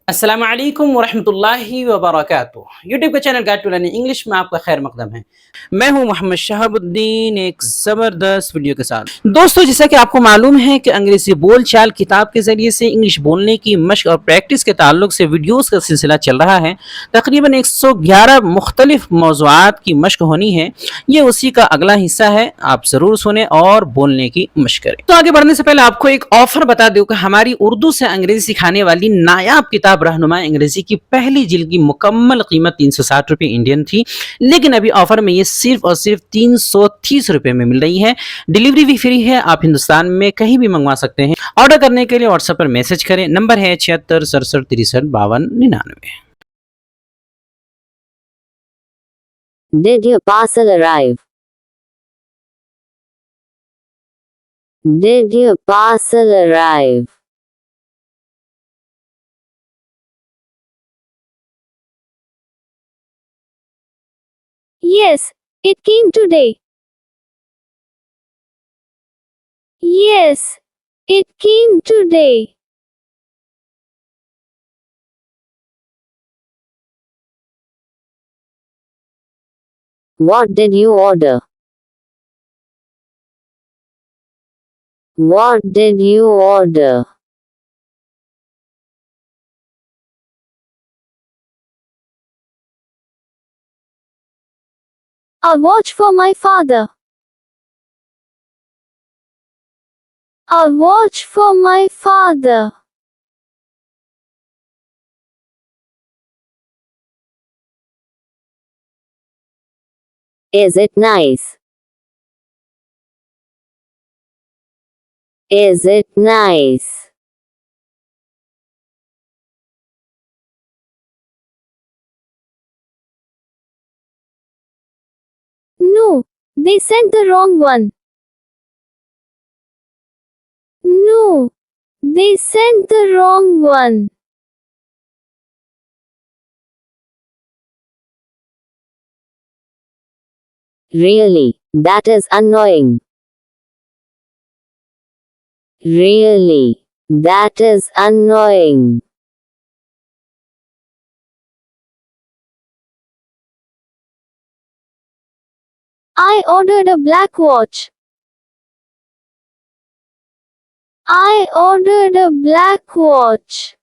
अस्सलाम वालेकुम वरहमतुल्लाहि वबरकातुहू। यूट्यूब का channel guide to learning English में आपका खैर मकदम है। मैं हूं मोहम्मद शहाबुद्दीन एक ज़बरदस्त वीडियो के साथ। दोस्तों, जैसा कि आपको मालूम है कि अंग्रेजी बोल चाल किताब के ज़रिए से इंग्लिश बोलने की मशक और प्रैक्टिस के ताल्लुक से वीडियोस का सिलसिला चल रहा है। तकरीबन 111 मुख्तलिफ मौज़ूआत की मशक होनी है। ये उसी का अगला हिस्सा है। आप ज़रूर सुने और बोलने की मशक करें। तो आगे बढ़ने से पहले आपको एक ऑफर बता दूं कि हमारी उर्दू से अंग्रेजी सिखाने वाली नायाब किताब रहनुमाए अंग्रेजी की पहली जिल्द की मुकम्मल कीमत 360 रुपये इंडियन थी, लेकिन अभी ऑफर में ये सिर्फ और सिर्फ 330 रुपये में मिल रही है। डिलीवरी भी फ्री है। आप हिंदुस्तान में कहीं भी मंगवा सकते हैं। ऑर्डर करने के लिए व्हाट्सएप पर मैसेज करें। नंबर है 76 67 63 52 99। Did your parcel arrive? Did your parcel arrive? Yes, it came today. Yes, it came today. What did you order? What did you order? A watch for my father. A watch for my father. Is it nice? Is it nice? No, they sent the wrong one. No, they sent the wrong one. Really, that is annoying. Really, that is annoying. I ordered a black watch. I ordered a black watch.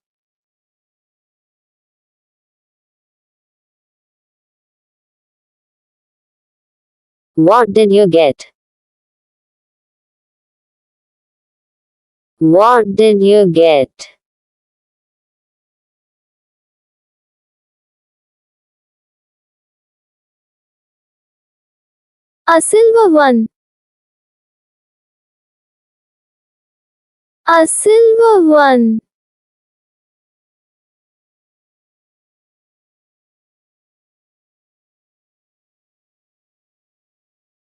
What did you get? What did you get? A silver one. A silver one.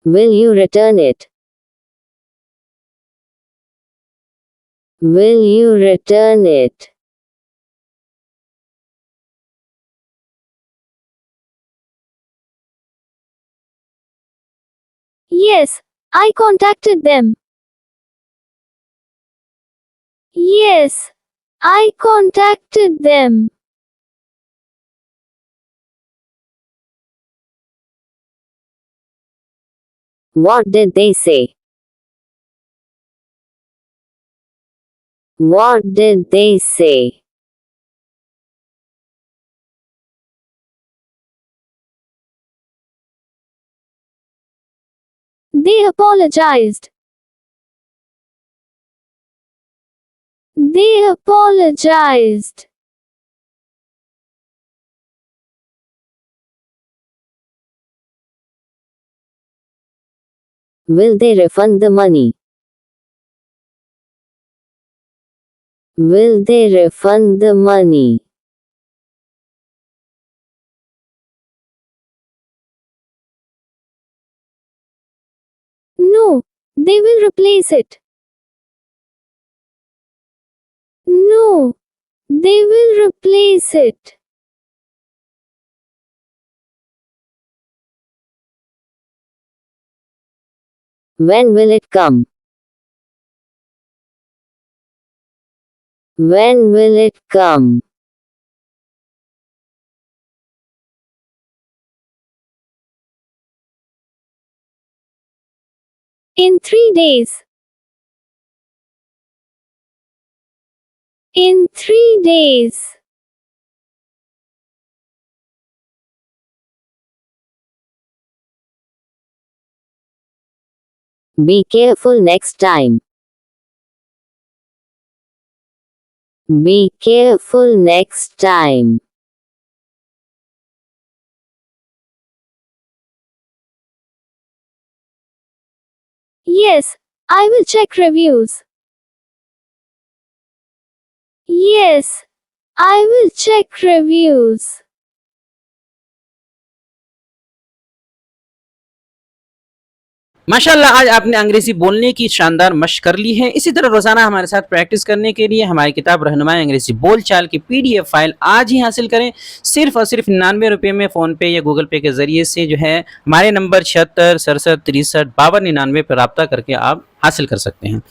Will you return it? Will you return it? Yes, I contacted them. Yes, I contacted them. What did they say? What did they say? They apologized. They apologized. Will they refund the money? Will they refund the money? No, they will replace it. No, they will replace it. When will it come? When will it come? In 3 days. In 3 days. Be careful next time. Be careful next time. Yes, I will check reviews. Yes, I will check reviews. माशाल्लाह आज आपने अंग्रेजी बोलने की शानदार मशक कर ली है। इसी तरह रोजाना हमारे साथ प्रैक्टिस करने के लिए हमारी किताब रहनुमाए अंग्रेजी बोल चाल की PDF फाइल आज ही हासिल करें। सिर्फ और सिर्फ 99 रुपये में फ़ोन पे या गूगल पे के ज़रिए से जो है हमारे नंबर 76 67 63 52 99 पर रब्ता करके आप हासिल कर सकते हैं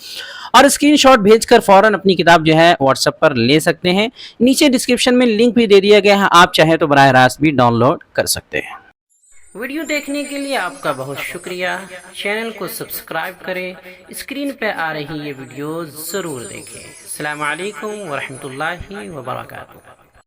और स्क्रीनशॉट भेजकर फ़ौरन अपनी किताब जो है व्हाट्सएप पर ले सकते हैं। नीचे डिस्क्रिप्शन में लिंक भी दे दिया गया है, आप चाहें तो बराह रास्त भी डाउनलोड कर सकते हैं। वीडियो देखने के लिए आपका बहुत शुक्रिया। चैनल को सब्सक्राइब करें, स्क्रीन पे आ रही ये वीडियो ज़रूर देखें। अस्सलामु अलैकुम व रहमतुल्लाहि व बरकातुहू।